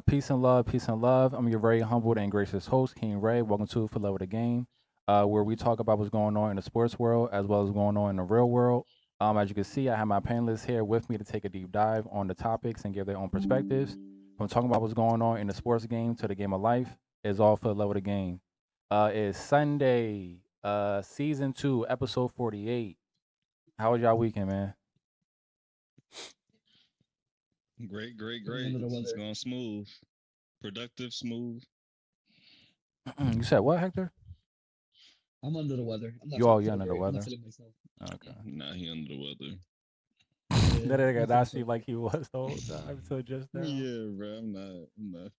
Peace and love, peace and love. I'm your very humbled and gracious host, King Ray. Welcome to For Love of the Game, where we talk about what's going on in the sports world as well as going on in the real world. As you can see, I have my panelists here with me to take a deep dive on the topics and give their own perspectives. From talking about what's going on in the sports game to the game of life is all for the love of the game. It's Sunday, season 2, episode 48. How was y'all weekend, man? Great, great, I'm great. under the It's weather. going smooth, productive, smooth. You said what, Hector? I'm under the weather. I'm not You all feeling you so under the great. I'm weather? not feeling myself. Okay. Nah, he under the weather. Yeah, That I'm nigga not not feeling so seem like he was the whole time until just now. Yeah, bro. I'm not.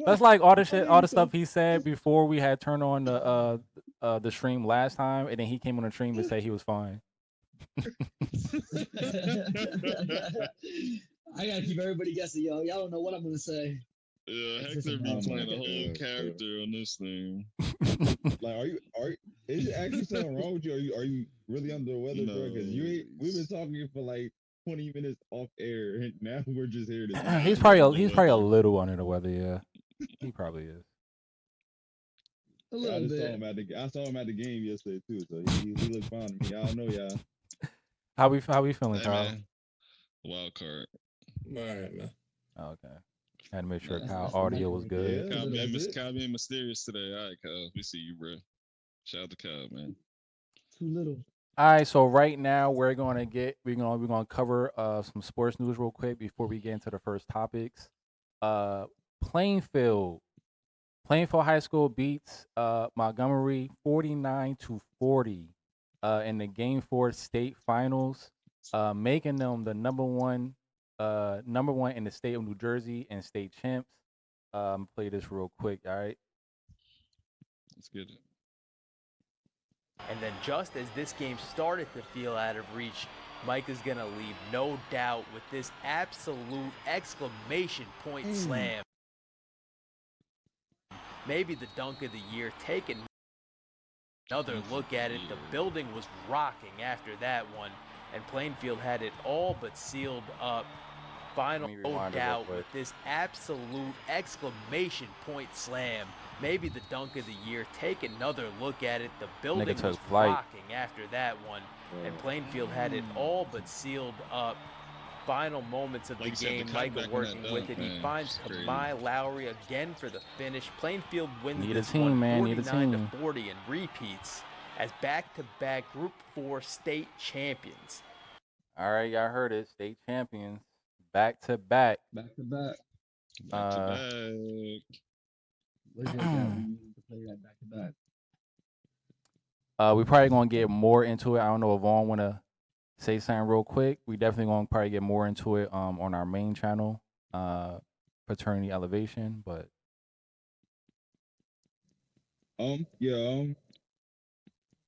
That's like all the shit, Why all you the so- stuff he said before we had turned on the stream last time, and then he came on the stream and said he was fine. I gotta keep everybody guessing, yo. Y'all don't know what I'm gonna say. Yeah, It's just Hector a be bad playing a market. whole character on this thing. Like, is it actually something wrong with you? Are you really under the weather, bro? Because we've been talking for like 20 minutes off air, and now we're just here to. he's probably a little under the weather. Yeah, he probably is. A I little just bit. I saw him at the game yesterday too, so he looked fine to me. I don't know, y'all. How we feeling, Hey, Kyle? man. Wild card. All right, man. Oh, okay, had to make sure That's- Kyle that's the audio mic was right good. there. Yeah, that's it. Kyle being mysterious today. All right, Kyle. We see you, bro. Shout out to Kyle, man. Too little. All right, so right now we're gonna cover some sports news real quick before we get into the first topics. Plainfield High School beats Montgomery 49-40 in the Game 4 state finals, making them the number one in the state of New Jersey and state champs. Play this real quick, all right? Let's get it. And then just as this game started to feel out of reach, Mike is going to leave no doubt with this absolute exclamation point slam. Maybe the dunk of the year, taking another look at it. The building was rocking after that one, and Plainfield had it all but sealed up. Final Let me no rewind it real doubt quick. with this absolute exclamation point slam. Maybe the dunk of the year. Take another look at it. The building Nigga took was flight. rocking after that one, and Plainfield had it all but sealed up. Final moments of the Like you said, the game, cut Michael back on working that with dunk, it. He man, finds it's crazy. Kamai Lowry again for the finish. Plainfield wins Need a this team, one man, need a 49 to 40 and repeats as back-to-back Group 4 state champions. All right, y'all heard it. State champions, back to back. Back to back. Back to Uh, back. Where's your dad when you need to play that back to back? We probably gonna get more into it. I don't know if Vaughn wanna say something real quick. We definitely gonna probably get more into it on our main channel, Fraternity Elevation. But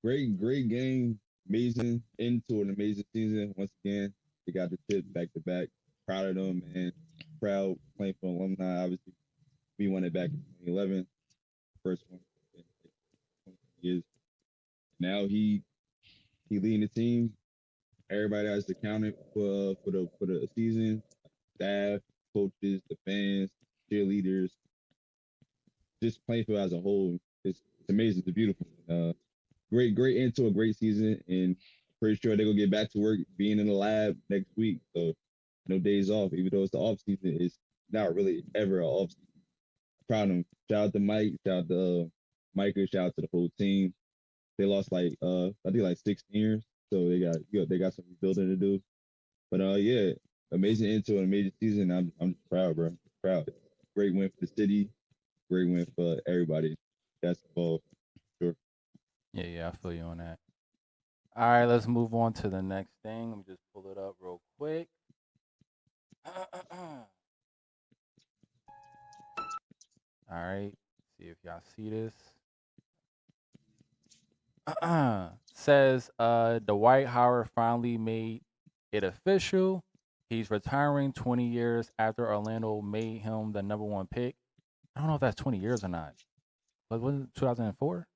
Great game, amazing into an amazing season. Once again, they got the tip back to back. Proud of them, and proud playing for alumni. Obviously, we won it back in 2011, first one in 20 years. Now he leading the team. Everybody has accounted for the season. Staff, coaches, the fans, cheerleaders, just Plainfield as a whole. It's amazing. It's beautiful. Great into a great season, and pretty sure they're gonna get back to work being in the lab next week. So no days off, even though it's the off season. It's not really ever an off season. Proud of them. Shout out to Mike. Shout out to Micah. Shout out to the whole team. They lost I think like 6 years, so they got some rebuilding to do. But yeah, amazing into an amazing season. I'm just proud, bro. Proud. Great win for the city. Great win for everybody. That's all. Sure. yeah, I feel you on that. All right, let's move on to the next thing. Let me just pull it up real quick. All right, see if y'all see this. Says Dwight Howard finally made it official. He's retiring 20 years after Orlando made him the #1 pick. I don't know if that's 20 years or not. But wasn't it 2004?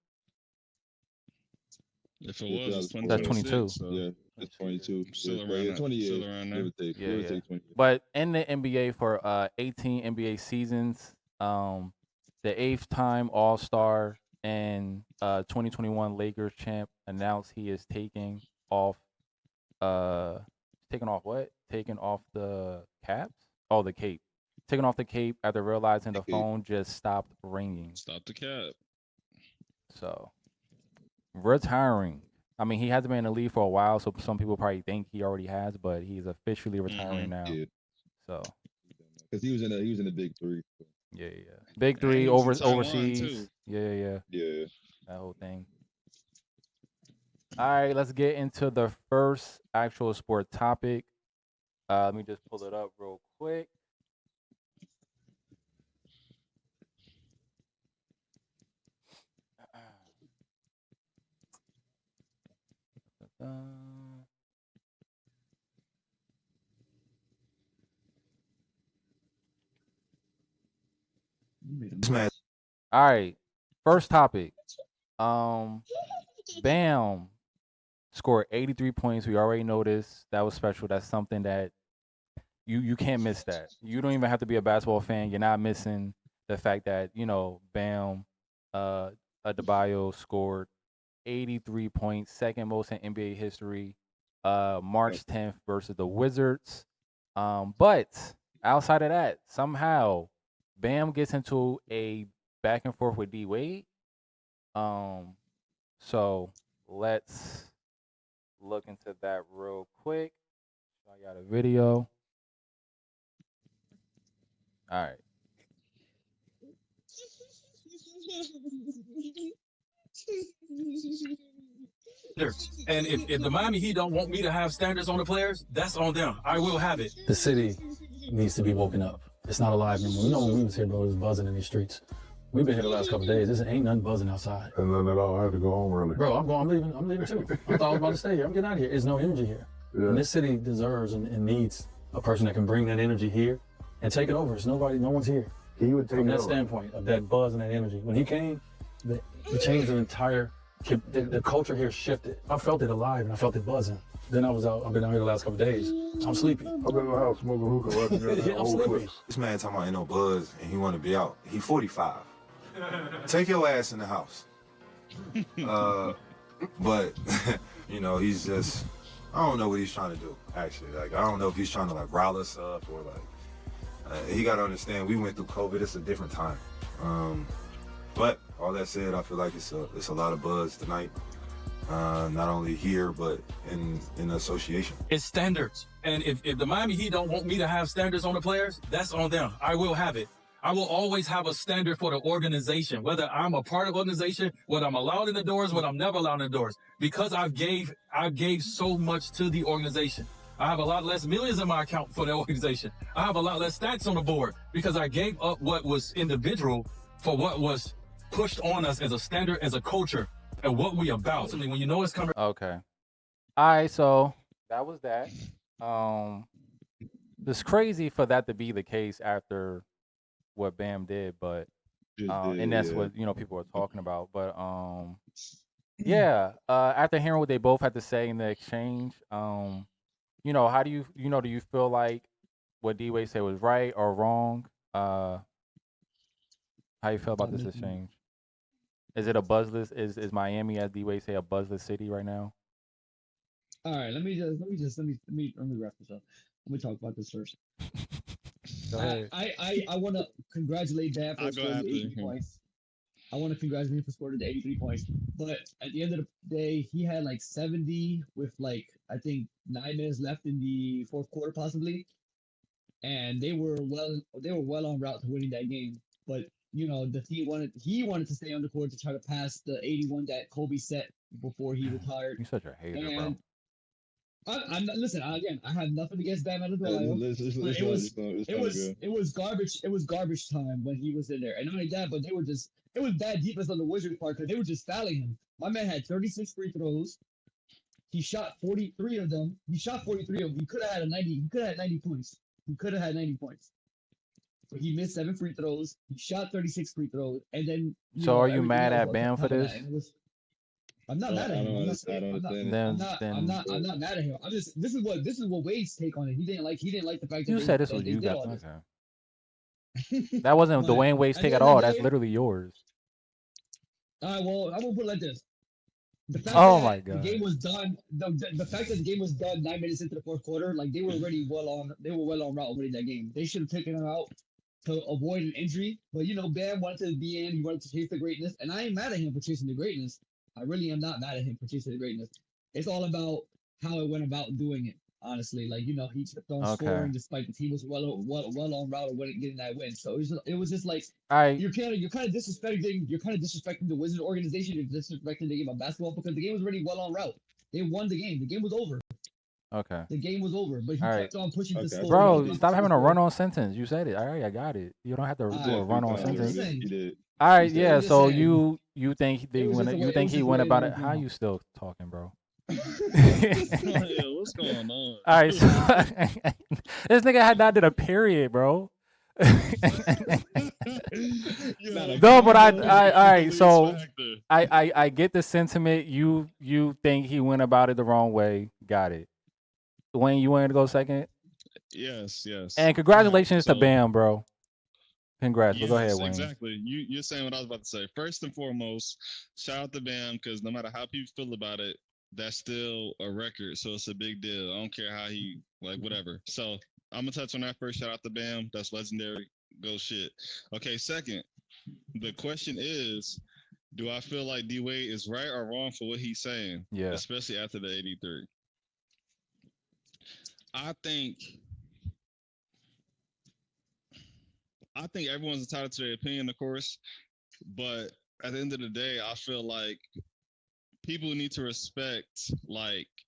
If it Yeah, was, it's 2004. That's 22. 2026. So Yeah, it's 22. Still Yeah, around yeah, that. 20 years. Still around Give there. or take. Yeah, Give or yeah. take 20 years. But in the NBA for 18 NBA seasons, the 8th time All-Star and 2021 Lakers champ announced he is taking off what? Taking off the caps? Oh, the cape. Taking off the cape after realizing the Okay. phone just stopped ringing. Stop the cap. So, retiring. I mean, he hasn't been in the league for a while, so some people probably think he already has, but he's officially retiring now. Yeah, So, because he was in the big three. So, yeah. Big And three he was in Taiwan, overseas. too. Yeah. yeah. That whole thing. All right, let's get into the first actual sport topic. Let me just pull it up real quick. You made a This man- mess. All right, first topic. Bam scored 83 points. We already know this. That was special. That's something that you can't miss that. You don't even have to be a basketball fan. You're not missing the fact that, Bam Adebayo scored 83 points, second most in NBA history. March 10th versus the Wizards. But outside of that, somehow Bam gets into a back and forth with D Wade. So let's look into that real quick. I got a video. All right. And if the Miami Heat don't want me to have standards on the players, that's on them. I will have it. The city needs to be woken up. It's not alive anymore. You know when we was here, bro, it was buzzing in these streets. We've been here the last couple of days. This ain't nothing buzzing outside. And then at all, I had to go home early. Bro, I'm leaving too. I thought I was about to stay here. I'm getting out of here. There's no energy here. Yeah. And this city deserves and needs a person that can bring that energy here and take it over. It's no one's here. He would take From it that over. standpoint of that buzz and that energy. When he came, it changed the entire, the culture here shifted. I felt it alive and I felt it buzzing. Then I've been out here the last couple of days. I'm sleepy. I've been in the house smoking hookah right together. Yeah, I'm old sleepy. clips. This man talking about ain't no buzz and he want to be out. He 45. Take your ass in the house. But he's just, I don't know what he's trying to do. Actually, like I don't know if he's trying to like rile us up or like. He got to understand we went through COVID. It's a different time. But all that said, I feel like it's a lot of buzz tonight. Not only here, but in the association. It's standards. And if the Miami Heat don't want me to have standards on the players, that's on them. I will have it. I will always have a standard for the organization, whether I'm a part of organization, whether I'm allowed in the doors, whether I'm never allowed in the doors, because I gave so much to the organization. I have a lot less millions in my account for the organization. I have a lot less stats on the board because I gave up what was individual for what was pushed on us as a standard, as a culture, and what we about. When you know it's coming. Okay. All right, so that was that. It's crazy for that to be the case after what Bam did, but and that's what people are talking about. But after hearing what they both had to say in the exchange, how do you do you feel like what D Wade said was right or wrong? How you feel about this exchange? Is it a buzzless? Is Miami, as D Wade say, a buzzless city right now? All right, let me wrap this up. Let me talk about this first. Go ahead. I want to congratulate Bam for I'll go scoring after the 83 him. points. I want to congratulate him for scoring the 83 points. But at the end of the day, he had like 70 with like I think 9 minutes left in the fourth quarter possibly, and they were well on route to winning that game. But he wanted to stay on the court to try to pass the 81 that Kobe set before he retired. You're such a hater, bro. And listen again. I have nothing against Bam Adebayo. It was garbage. It was garbage time when he was in there, and not only that, but it was bad defense on the Wizards' part because they were just fouling him. My man had 36 free throws. He shot 43 of them. He shot 43 of them. He could have had 90. He could have had 90 points. He could have had 90 points. But he missed 7 free throws. He shot 36 free throws, and then So are you everything mad else at on Bam for top of that. this? And it was, I'm not I mad at him. I'm not I saying don't I'm not. understand it. I'm not mad at him. I'm just this is what Wade's take on it. He didn't like the fact that You said this that was they you did got all this. okay. That wasn't But Dwayne Wade's at take the at end of all. the That's day, literally yours. well, I'm gonna put it like this: the fact Oh my that the god. game was done, the fact that the game was done 9 minutes into the fourth quarter, like they were already they were well on route winning that game. They should have taken him out to avoid an injury. But Bam wanted to be in. He wanted to chase the greatness, and I ain't mad at him for chasing the greatness. I really am not mad at him for chasing the greatness. It's all about how it went about doing it. Honestly, he kept on Okay. scoring despite the team was well on route of getting that win. So it was just like I you're kind of disrespecting the Wizard organization. You're disrespecting the game of basketball because the game was already well on route. They won the game. The game was over. okay. The game was over. But he All right. kept on pushing the Okay, I score. see what He you Bro, kept on did. stop pushing the having a score. run-on sentence. You said it. All right, I got it. You don't have to All do a right. run-on I'm just sentence. saying. You did. All right, It yeah. was just So saying. you think It was just the way. you It think was he just the went way it about it? went How down. you still talking, bro? Yeah, what's going on? All right, so this nigga had not did a period, bro. No, but all right. So I get the sentiment. You think he went about it the wrong way. Got it. Wayne, you wanted to go second? Yes. And All right, congratulations to so Bam, bro. Congrats. But go ahead, yes, Wayne. exactly. You're saying what I was about to say. First and foremost, shout out to Bam because no matter how people feel about it, that's still a record, so it's a big deal. I don't care how he whatever. So I'm gonna touch on that first. Shout out to Bam. That's legendary. Go shit. Okay, second, the question is, do I feel like D Wade is right or wrong for what he's saying? Yeah. Especially after the 83. I think everyone's entitled to their opinion, of course, but at the end of the day, I feel like people need to respect,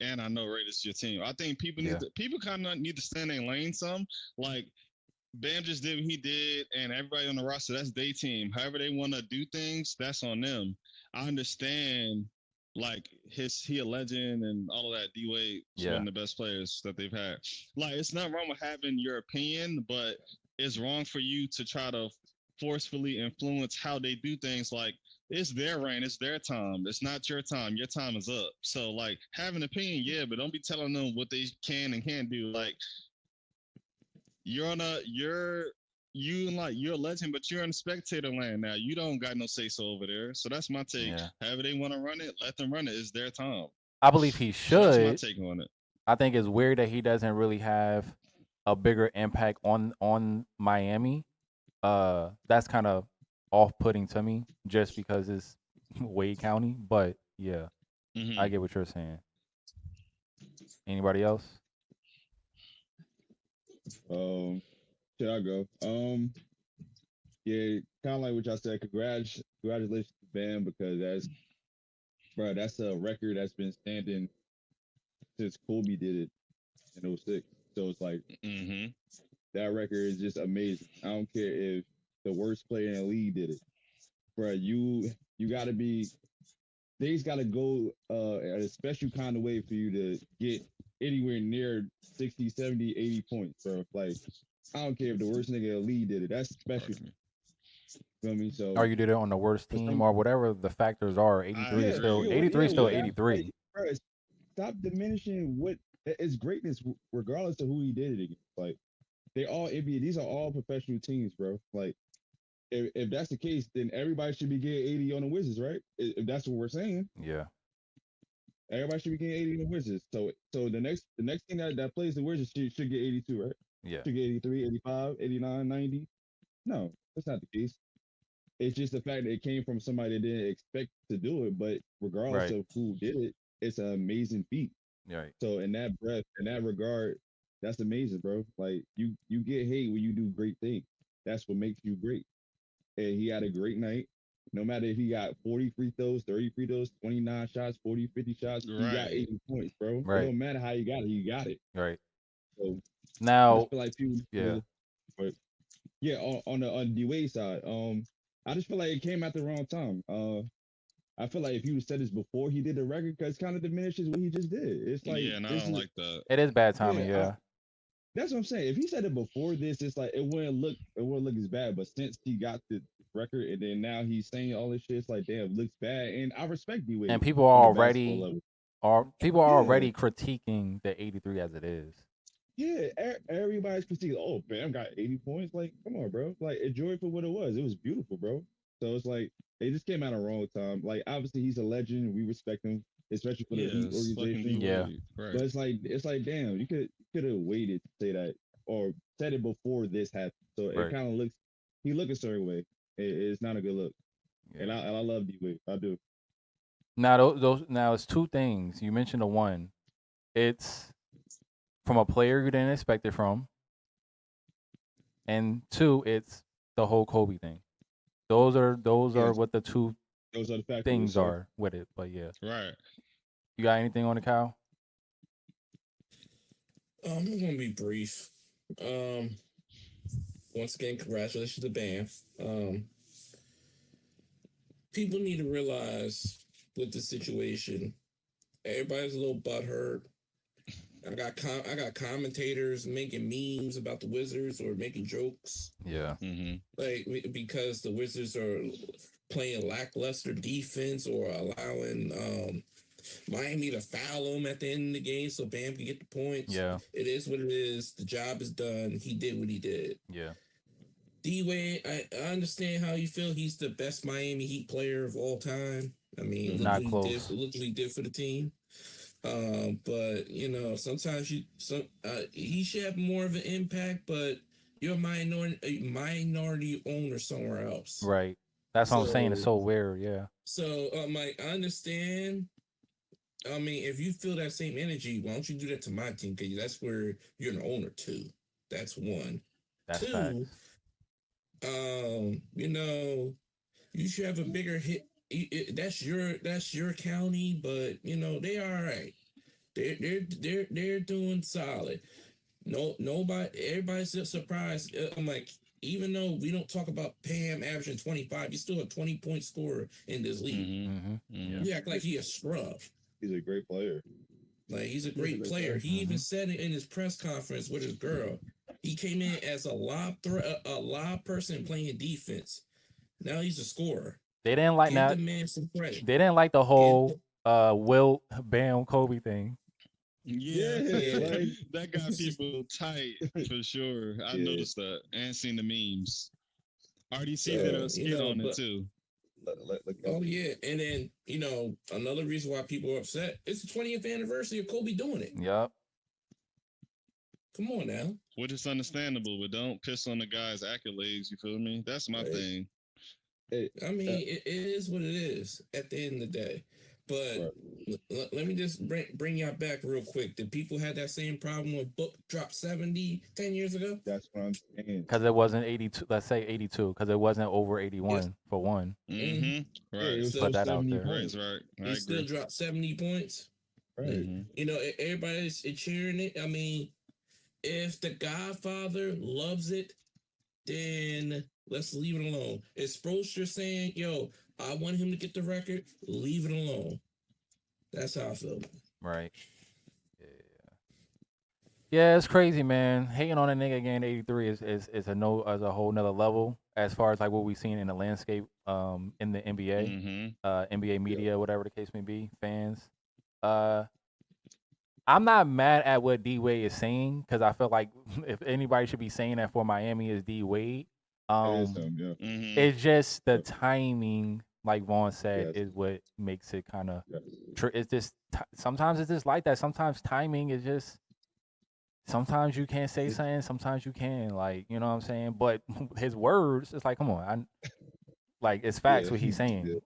and I know, Ray, this is your team. I think people kind of need to stand in lane some. Like, Bam just did what he did, and everybody on the roster, that's their team. However they want to do things, that's on them. I understand, he a legend and all of that. D Wade is one of the best players that they've had. It's not wrong with having your opinion, but it's wrong for you to try to forcefully influence how they do things. It's their reign, it's their time. It's not your time. Your time is up. So have an opinion, yeah, but don't be telling them what they can and can't do. You're a legend, but you're in spectator land now. You don't got no say so over there. So that's my take. Yeah. However they want to run it, let them run it. It's their time. I believe he So that's my should. take on it. I think it's weird that he doesn't really have a bigger impact on Miami. That's kind of off-putting to me just because it's Wade County. But yeah, I get what you're saying. Anybody else? Should I go? Yeah, kind of like what y'all said. Congratulations to Bam because that's a record that's been standing since Kobe did it in 06. So it's like that record is just amazing. I don't care if the worst player in the league did it, bro. You gotta be. They's gotta go at a special kind of way for you to get anywhere near 60, 70, 80 points, bro. I don't care if the worst nigga in the league did it. That's special. You know what I mean? So Or you did it on the worst team or whatever the factors are. 83 is still 83. Bro, stop diminishing what it's greatness regardless of who he did it against. They all NBA. These are all professional teams, bro. If that's the case, then everybody should be getting 80 on the Wizards, right? If that's what we're saying. Yeah. Everybody should be getting 80 on the Wizards. So the next team that plays the Wizards should get 82, right? Yeah. Should get 83, 85, 89, 90. No, that's not the case. It's just the fact that it came from somebody that didn't expect to do it, but regardless of who did it, it's an amazing feat. Right. So in that regard, that's amazing, bro. You get hate when you do great things. That's what makes you great. And he had a great night. No matter if he got 40 free throws, 30 free throws, 29 shots, 40, 50 shots, he got 80 points, bro. Right. It don't matter how you got it. Right. So now, I just feel like people, but yeah, on the D Wade side, I just feel like it came at the wrong time. I feel like if you said this before he did the record, because kind of diminishes what he just did. It's like Yeah, and I don't like that. It is bad timing, yeah, yeah. that's what I'm saying. If he said it before this, it's like it wouldn't look as bad. But since he got the record and then now he's saying all this shit, it's like damn, it looks bad. And I respect D And Wade people are on a basketball already level. people are Yeah, already critiquing the 83 as it is. yeah. Everybody's critiquing. Oh, Bam got 80 points. Like, come on, bro. Like, enjoy it for what it was. It was beautiful, bro. So it's like they just came out at a wrong time. Like, obviously he's a legend. We respect him, especially for the Heat It's fucking organization. Yeah. D-Wade. Right. But it's like damn, you could have waited to say that or said it before this happened. So Right. it kind of looks he look a certain way. It's not a good look. Yeah. And I love D Wade. I do. Now those now it's two things. You mentioned the one. It's from a player you didn't expect it from. And two, it's the whole Kobe thing. Those are Yes. what the two Those are the factors. things sir. are with it. But yeah. Right. You got anything on the cow? I'm gonna be brief. Once again, congratulations to Bam. People need to realize with the situation, everybody's a little butthurt. I got commentators making memes about the Wizards or making jokes, Yeah. Mm-hmm. like because the Wizards are playing lackluster defense or allowing Miami to foul him at the end of the game so Bam can get the points. Yeah. It is what it is. The job is done. He did what he did. Yeah. D-Wade, I understand how you feel. He's the best Miami Heat player of all time. I mean, Not look what close. what he did for the team. But you know, sometimes he should have more of an impact. But you're a minority owner somewhere else. Right. That's what I'm saying. It's so weird. Yeah. So, Mike, I understand. I mean, if you feel that same energy, why don't you do that to my team? Because that's where you're an owner too. That's one. That's Two, facts. you know, you should have a bigger hit. That's your county, but you know they all right. They're doing solid. Everybody's just surprised. I'm like, even though we don't talk about Pam averaging 25, he's still a 20-point scorer in this league. Mm-hmm. Mm-hmm. You act like he a scrub. He's a great player. Like he's a great player. He even said it in his press conference with his girl. He came in as a lob person playing defense. Now he's a scorer. They didn't like Give that. the man some credit. They didn't like the whole Will Bam Kobe thing. Yeah, like, that got people tight for sure. I noticed that and seen the memes. RDC did a skit on it too. Oh yeah, and then you know another reason why people are upset. It's the 20th anniversary of Kobe doing it. Yep. Come on now. Which is understandable, but don't piss on the guy's accolades. You feel me? That's my thing. I mean, it is what it is at the end of the day. But let me just bring y'all back real quick. Did people have that same problem when Book dropped 70 10 years ago? That's what I'm saying. Because it wasn't 82. Let's say 82. Because it wasn't over 81 for one. Mm-hmm. Right. Yeah, Put that out there. Right. Right. He still dropped 70 points. Right. Mm-hmm. You know, everybody's cheering it. I mean, if the Godfather loves it, then let's leave it alone. If Spoelstra saying, yo, I want him to get the record, leave it alone. That's how I feel. Right. Yeah, it's crazy, man. Hating on a nigga getting 83 is a whole nother level as far as like what we've seen in the landscape in the NBA, NBA media, whatever the case may be, fans. I'm not mad at what D Wade is saying because I feel like if anybody should be saying that for Miami is D Wade. It's just the timing, like Vaughn said, is what makes it kind of. It's just sometimes it's just like that. Sometimes timing is just. Sometimes you can't say something. Sometimes you can, like, you know what I'm saying. But his words, it's like, come on, it's facts what he's saying.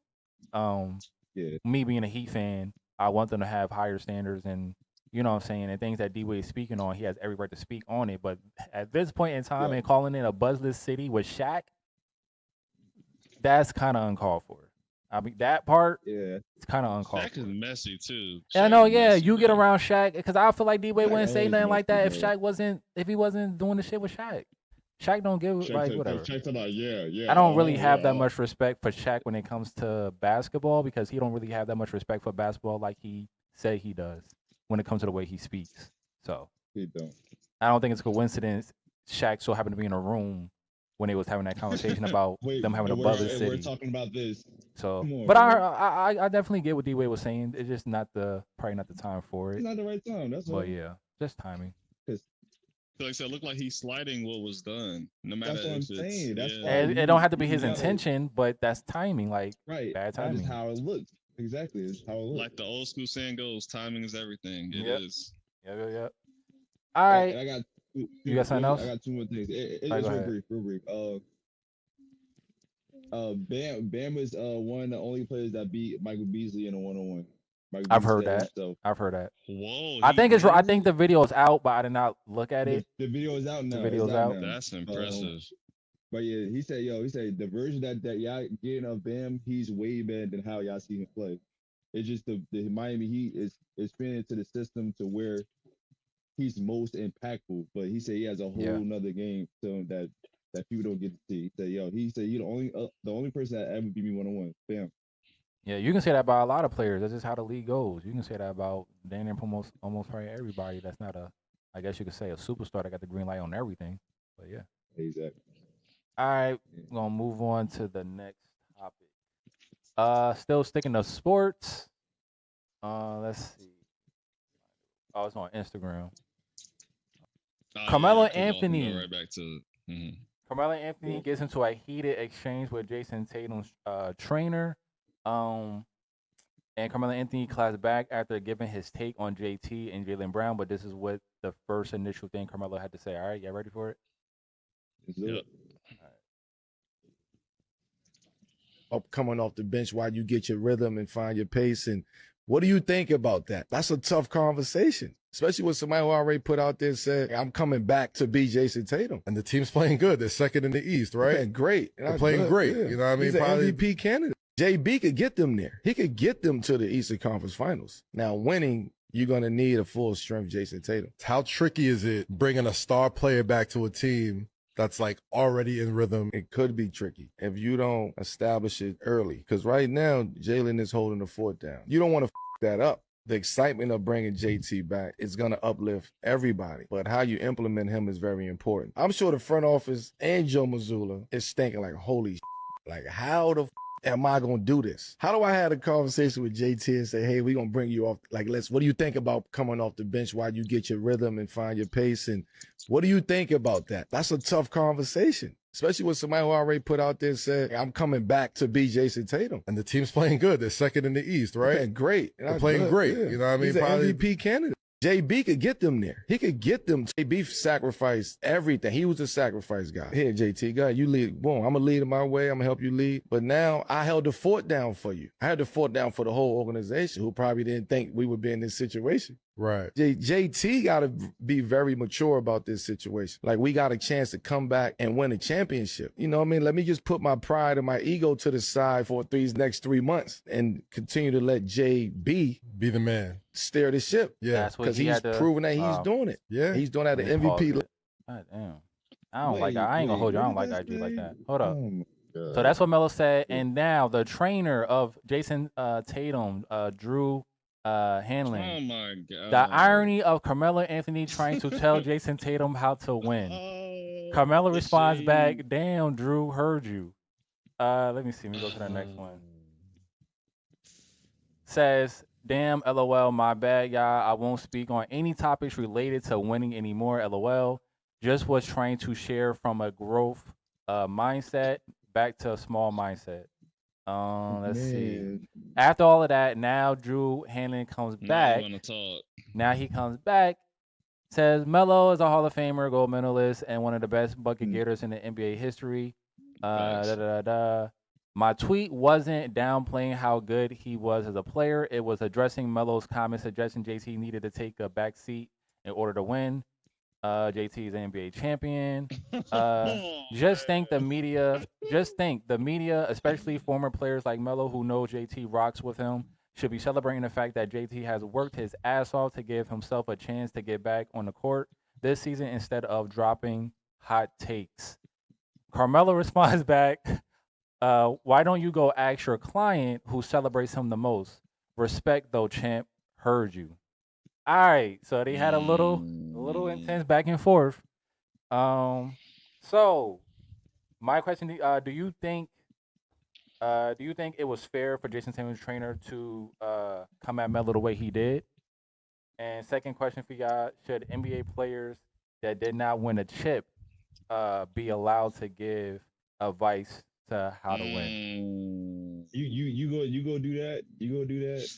Me being a Heat fan, I want them to have higher standards and. You know what I'm saying? And things that D-Wade is speaking on, he has every right to speak on it. But at this point in time and calling it a buzzless city with Shaq, that's kind of uncalled for. I mean, that part, it's kind of uncalled for. Shaq is messy, too. And I know, you get around Shaq, because I feel like D-Wade wouldn't say nothing like that if he wasn't doing the shit with Shaq. Shaq don't give Shaq whatever. Shaq like, yeah. I don't really have that much respect for Shaq when it comes to basketball because he don't really have that much respect for basketball like he said he does when it comes to the way he speaks. So he don't. I don't think it's a coincidence Shaq so happened to be in a room when they was having that conversation about them having a Buzzless city. We're talking about this. So, on, but I definitely get what D-Wade was saying. It's just probably not the time for it. It's not the right time. That's all. But yeah, just timing. Like I said, it looked like he's sliding what was done. No matter that's what I'm saying. That's why it don't have to be his intention, but that's timing. Like bad timing. That's how it looks. Exactly, it's how it looks. Like the old school saying goes, timing is everything. It is. Yep. All right. I got. You got something else? I got two more things. It's real brief. Bam is one of the only players that beat Michael Beasley in a 1-on-1. I've heard that. Whoa! I think the video is out, but I did not look at it. The video is out now. The video is out. That's impressive. But yeah, he said the version that y'all getting of Bam, he's way better than how y'all see him play. It's just the Miami Heat is fitting into the system to where he's most impactful. But he said he has a whole nother game to him that people don't get to see. He said you're the only person that ever beat me 1-on-1. Bam. Yeah, you can say that about a lot of players. That's just how the league goes. You can say that about almost probably everybody. That's not I guess you could say a superstar that got the green light on everything. But yeah. Exactly. All right, we're gonna move on to the next topic. Still sticking to sports. Let's see. Oh, it's on Instagram. Carmelo Anthony. Right back to Carmelo Anthony gets into a heated exchange with Jason Tatum's trainer. And Carmelo Anthony claps back after giving his take on JT and Jaylen Brown, but this is what the first initial thing Carmelo had to say. All right, y'all ready for it? Yep. Coming off the bench while you get your rhythm and find your pace. And what do you think about that? That's a tough conversation, especially with somebody who already put out there and said, I'm coming back to be Jason Tatum. And the team's playing good. They're second in the East, right? And great. They're playing great. Yeah. You know what I mean? He's an MVP candidate. JB could get them there. He could get them to the Eastern Conference Finals. Now, winning, you're going to need a full-strength Jason Tatum. How tricky is it bringing a star player back to a team that's like already in rhythm? It could be tricky if you don't establish it early. Because right now, Jaylen is holding the fort down. You don't want to that up. The excitement of bringing JT back is going to uplift everybody. But how you implement him is very important. I'm sure the front office and Joe Mazzulla is thinking like, holy like how the am I going to do this? How do I have a conversation with JT and say, hey, we're going to bring you off. Like, what do you think about coming off the bench while you get your rhythm and find your pace? And what do you think about that? That's a tough conversation, especially with somebody who already put out there and said, I'm coming back to be Jason Tatum. And the team's playing good. They're second in the East, right? And great. They're playing great. Yeah. You know what I mean? He's an MVP candidate. JB could get them there. He could get them. JB sacrificed everything. He was a sacrifice guy. Here, JT, go ahead. You lead. Boom. I'm going to lead in my way. I'm going to help you lead. But now I held the fort down for you. I had the fort down for the whole organization who probably didn't think we would be in this situation. Right. JT got to be very mature about this situation. Like, we got a chance to come back and win a championship. You know what I mean? Let me just put my pride and my ego to the side for these next 3 months and continue to let JB be the man. Steer the ship. Yeah. Because he's proven that he's doing it. Yeah. He's doing that at MVP. God damn. I don't like that. I ain't going to hold you. I don't like IG like that. Hold up. So that's what Melo said. And now the trainer of Jason Tatum, Drew Hanlon. Oh my God. The irony of Carmelo Anthony trying to tell Jason Tatum how to win. Carmelo responds back, damn, Drew, heard you. Let me see. Let me go to the next one. Says, damn, LOL, my bad, y'all. I won't speak on any topics related to winning anymore, LOL. Just was trying to share from a growth mindset back to a small mindset. Let's see. After all of that, now Drew Hanlon comes back. Now he comes back, says Melo is a Hall of Famer, gold medalist, and one of the best bucket getters in the NBA history. My tweet wasn't downplaying how good he was as a player. It was addressing Melo's comments suggesting JT needed to take a back seat in order to win. JT is an NBA champion. Just think the media, especially former players like Melo who know JT rocks with him, should be celebrating the fact that JT has worked his ass off to give himself a chance to get back on the court this season instead of dropping hot takes. Carmelo responds back, why don't you go ask your client who celebrates him the most? Respect though, champ. Heard you. All right. So they had a little intense back and forth. So my question, do you think it was fair for Jason Tatum's trainer to come at Melo the way he did? And second question for y'all: should NBA players that did not win a chip be allowed to give advice to how to win? You go do that. You go do that.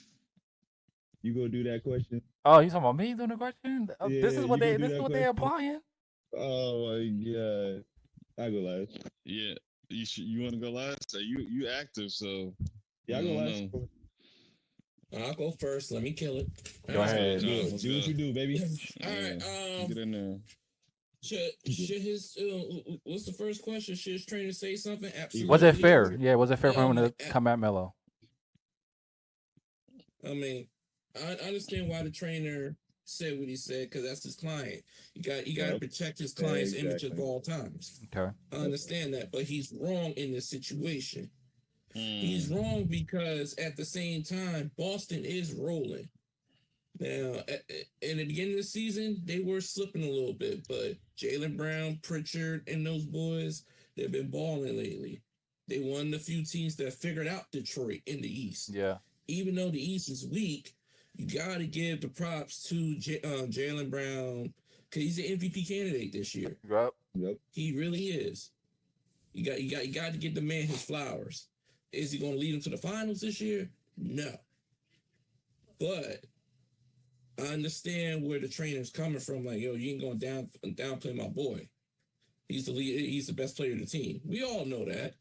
You go do that question. Oh, you talking about me doing the question? Yeah, This is what you go do this is that what they're question. applying. Oh my god, I go last. Yeah, you want to go last? You active, so Yeah, I go last. I'll go first. Let me kill it. Go ahead. Do what you do, baby. All right. Get in there. Should his what's the first question? Should his trainer say something? Absolutely. Was it fair? Yeah, was it fair for him to come at Melo? I mean, I understand why the trainer said what he said because that's his client. You got to protect his client's image at all times. Okay, I understand that, but he's wrong in this situation. He's wrong because at the same time, Boston is rolling. Now, in the beginning of the season, they were slipping a little bit, but Jaylen Brown, Pritchard, and those boys, they've been balling lately. They won the few teams that figured out Detroit in the East. Yeah. Even though the East is weak, you got to give the props to Jaylen Brown because he's an MVP candidate this year. Yep. He really is. You got to give the man his flowers. Is he going to lead them to the finals this year? No. But I understand where the trainer's coming from. Like, yo, you ain't going to downplay my boy. He's the lead. He's the best player of the team. We all know that.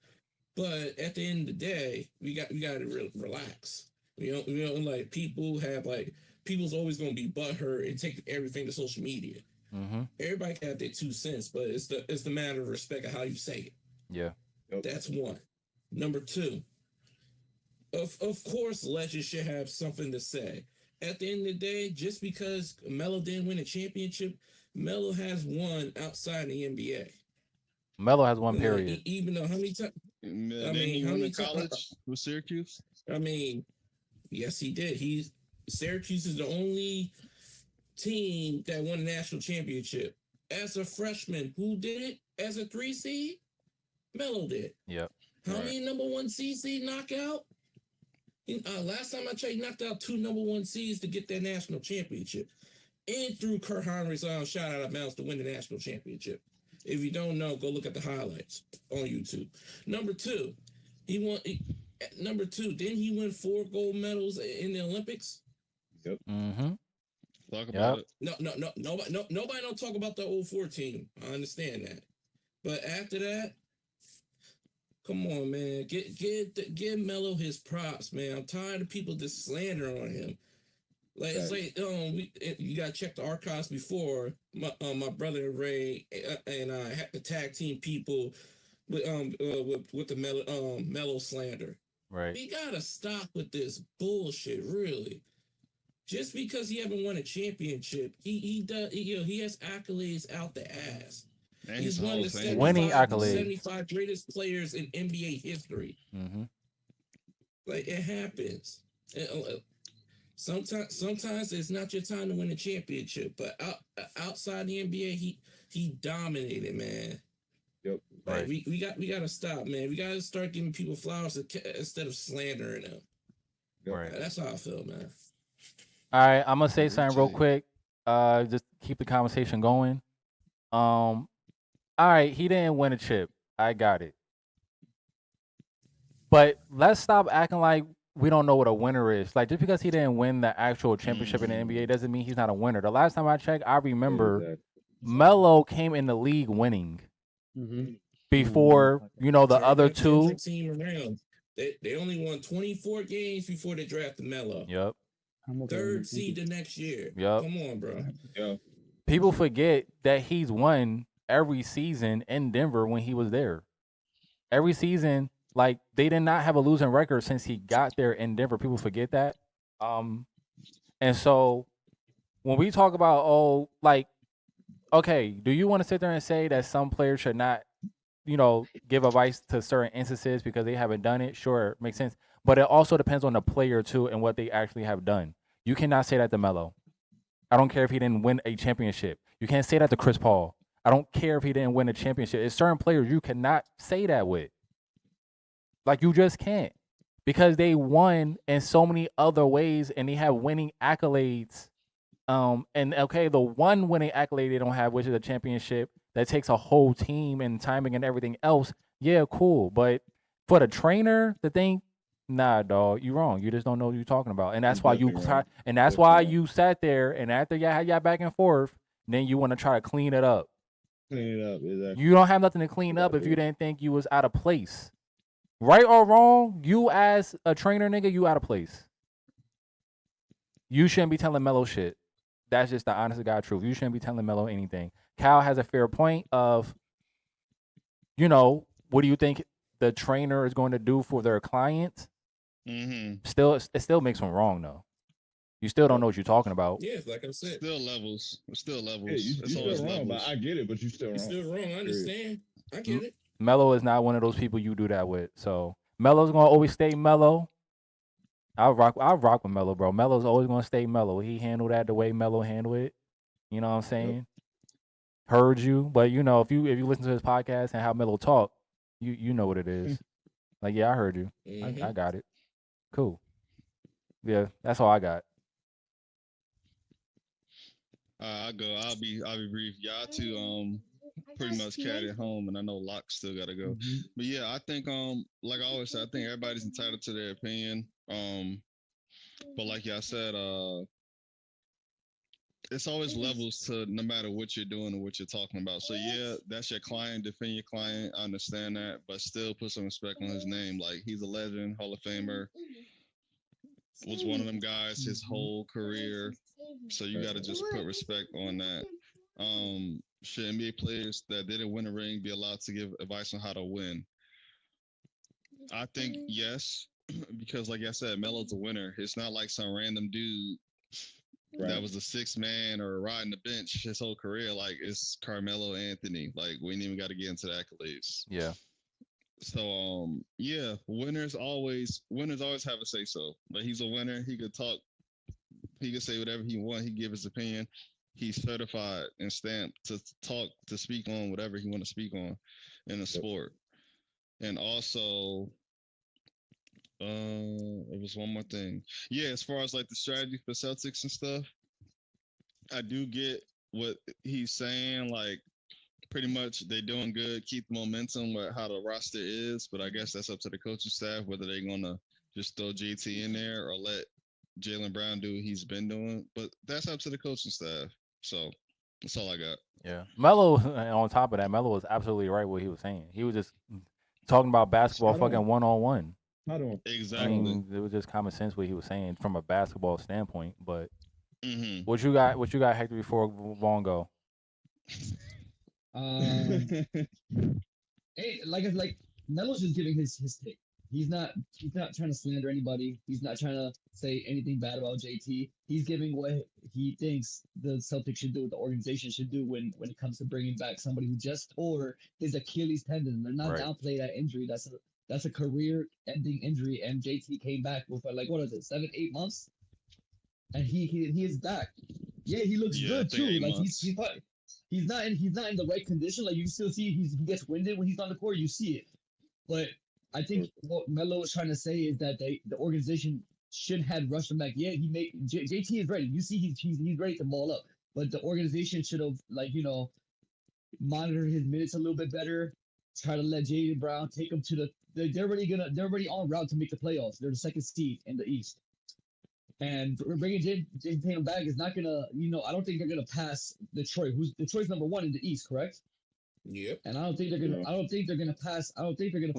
But at the end of the day, we got to relax. We don't like people's always going to be butthurt and take everything to social media. Mm-hmm. Everybody got their 2 cents, but it's the matter of respect of how you say it. Yeah. That's one. Number two, of course, legends should have something to say. At the end of the day, just because Melo didn't win a championship, Melo has won outside the NBA. Melo has won, period. Even though how many times? He won in college with Syracuse? I mean, yes, he did. Syracuse is the only team that won a national championship. As a freshman, who did it? As a 3 seed? Melo did. Yep. How many number 1 seeds he knock out? Last time I checked, he knocked out 2 number 1 seeds to get that national championship. And through Kurt Henry's shot out of bounds to win the national championship. If you don't know, go look at the highlights on YouTube. Number two, didn't he win 4 gold medals in the Olympics? Yep. Mm-hmm. Talk about it. Nobody don't talk about the 04 team. I understand that. But after that, come on, man. Give Melo his props, man. I'm tired of people just slandering on him. Like it's like you gotta check the archives before. My brother Ray and I had to tag team people with the Melo slander. Right. We gotta stop with this bullshit, really. Just because he haven't won a championship, he has accolades out the ass. And He's one of the winning accolades. 75 greatest players in NBA history. Mm-hmm. Like it happens. Sometimes it's not your time to win a championship, but outside the NBA, he dominated, man. Yep. Like we got to stop, man. We got to start giving people flowers instead of slandering them. Right. That's how I feel, man. All right, I'm gonna say something real quick. Just keep the conversation going. All right, he didn't win a chip. I got it. But let's stop acting like we don't know what a winner is. Like, just because he didn't win the actual championship in the NBA doesn't mean he's not a winner. The last time I checked, I remember Melo came in the league winning before, the other two. Team around. They only won 24 games before they drafted Melo. Yep. 3rd seed the next year. Yep. Come on, bro. Yeah. People forget that he's won every season in Denver when he was there. Every season, like, they did not have a losing record since he got there in Denver. People forget that. And so when we talk about, okay, do you want to sit there and say that some players should not, give advice to certain instances because they haven't done it? Sure, makes sense. But it also depends on the player too and what they actually have done. You cannot say that to Melo. I don't care if he didn't win a championship. You can't say that to Chris Paul. I don't care if he didn't win a championship. It's certain players you cannot say that with. Like, you just can't. Because they won in so many other ways and they have winning accolades. And okay, the one winning accolade they don't have, which is a championship, that takes a whole team and timing and everything else. Yeah, cool. But for the trainer to think, nah, dog, you wrong. You just don't know what you're talking about. And that's why you sat there and after y'all had y'all back and forth, then you want to try to clean it up. Clean it up, exactly. You don't have nothing to clean up if you didn't think you was out of place. Right or wrong, you as a trainer, nigga, you out of place. You shouldn't be telling Melo shit. That's just the honest to God truth. You shouldn't be telling Melo anything. Cal has a fair point of, what do you think the trainer is going to do for their client? Still, it still makes them wrong though. You still don't know what you're talking about. Yeah, like I said, still levels. Yeah, you're still wrong, levels. But I get it. But you're still wrong. You're still wrong. I understand. I get it. Melo is not one of those people you do that with. So Melo's gonna always stay Melo. I'll rock with Melo, bro. Melo's always gonna stay Melo. He handled that the way Melo handled it. You know what I'm saying? Yep. Heard you, but if you listen to his podcast and how Melo talk, you know what it is. Like, yeah, I heard you. Mm-hmm. I got it. Cool. Yeah, that's all I got. I'll be brief. Y'all two pretty much carried it home, and I know Locke still gotta go. Mm-hmm. But yeah, I think like I always say, I think everybody's entitled to their opinion. But like y'all said, it's always levels to no matter what you're doing or what you're talking about. So yeah, that's your client, defend your client. I understand that, but still put some respect on his name. Like, he's a legend, Hall of Famer. Was one of them guys his whole career. So you got to just put respect on that. Should NBA players that didn't win a ring be allowed to give advice on how to win? I think yes, because like I said, Melo's a winner. It's not like some random dude that was a sixth man or riding the bench his whole career. Like, it's Carmelo Anthony. Like, we ain't even got to get into the accolades. Yeah. So yeah, winners always have a say so. But he's a winner. He could talk. He could say whatever he wants. He give his opinion. He's certified and stamped to talk, to speak on whatever he want to speak on in the sport. And also, it was one more thing. Yeah, as far as like the strategy for Celtics and stuff, I do get what he's saying. Like, pretty much they're doing good, keep the momentum with how the roster is, but I guess that's up to the coaching staff whether they're gonna just throw JT in there or let Jaylen Brown do what he's been doing. But that's up to the coaching staff. So that's all I got. Yeah, Melo. On top of that, Melo was absolutely right what he was saying. He was just talking about basketball, fucking 1-on-1. Exactly. I mean, it was just common sense what he was saying from a basketball standpoint. But what you got, Hector, before Vaughn go? Hey, like Melo's just giving his take. He's not trying to slander anybody. He's not trying to say anything bad about JT. He's giving what he thinks the Celtics should do, what the organization should do when it comes to bringing back somebody who just tore his Achilles tendon. They're not downplaying that injury. That's a career-ending injury, and JT came back with like, what is it, 7-8 months, and he is back. Yeah, he looks good too. Like, he's not in the right condition. Like, you still see he gets winded when he's on the court. You see it, but I think what Melo is trying to say is that the organization should have rushed him back. Yeah, JT is ready. You see he's ready to ball up, but the organization should have monitored his minutes a little bit better. Try to let Jaylen Brown take him to they're already on route to make the playoffs. They're the second seed in the East. And bringing Jason Tatum back is not gonna, I don't think they're gonna pass Detroit. Detroit's number 1 in the East, correct? Yep. And I don't think they're gonna pass.